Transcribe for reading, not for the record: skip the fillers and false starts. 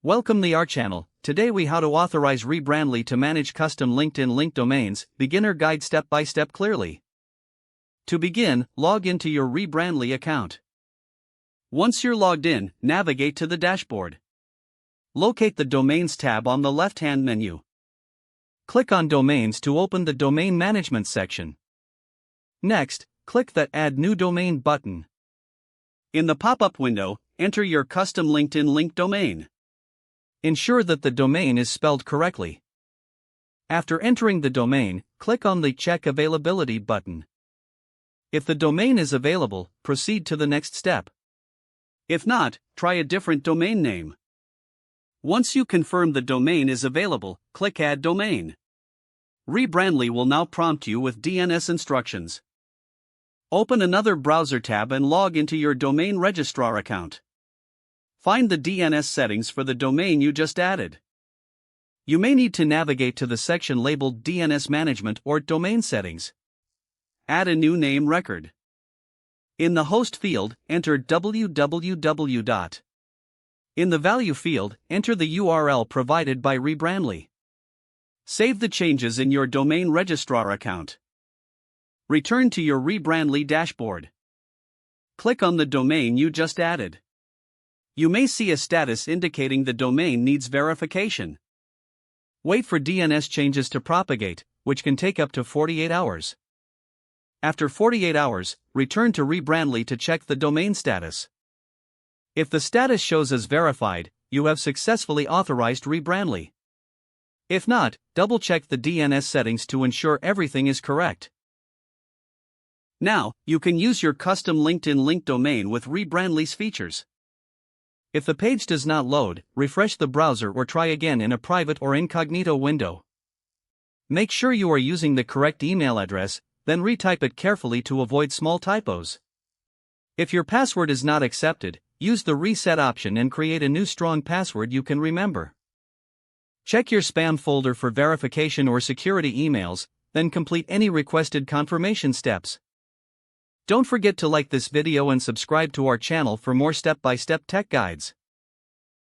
Welcome to our channel. Today we how to authorize Rebrandly to manage custom LinkedIn link domains, beginner guide step by step clearly. To begin, log into your Rebrandly account. Once you're logged in, navigate to the dashboard. Locate the Domains tab on the left-hand menu. Click on Domains to open the Domain Management section. Next, click the Add New Domain button. In the pop-up window, enter your custom LinkedIn link domain. Ensure that the domain is spelled correctly. After entering the domain, click on the Check Availability button. If the domain is available, proceed to the next step. If not, try a different domain name. Once you confirm the domain is available, click Add Domain. Rebrandly will now prompt you with DNS instructions. Open another browser tab and log into your domain registrar account. Find the DNS settings for the domain you just added. You may need to navigate to the section labeled DNS Management or Domain Settings. Add a new name record. In the host field, enter www. In the value field, enter the URL provided by Rebrandly. Save the changes in your domain registrar account. Return to your Rebrandly dashboard. Click on the domain you just added. You may see a status indicating the domain needs verification. Wait for DNS changes to propagate, which can take up to 48 hours. After 48 hours, return to Rebrandly to check the domain status. If the status shows as verified, you have successfully authorized Rebrandly. If not, double-check the DNS settings to ensure everything is correct. Now, you can use your custom LinkedIn link domain with Rebrandly's features. If the page does not load, refresh the browser or try again in a private or incognito window. Make sure you are using the correct email address, then retype it carefully to avoid small typos. If your password is not accepted, use the reset option and create a new strong password you can remember. Check your spam folder for verification or security emails, then complete any requested confirmation steps. Don't forget to like this video and subscribe to our channel for more step-by-step tech guides.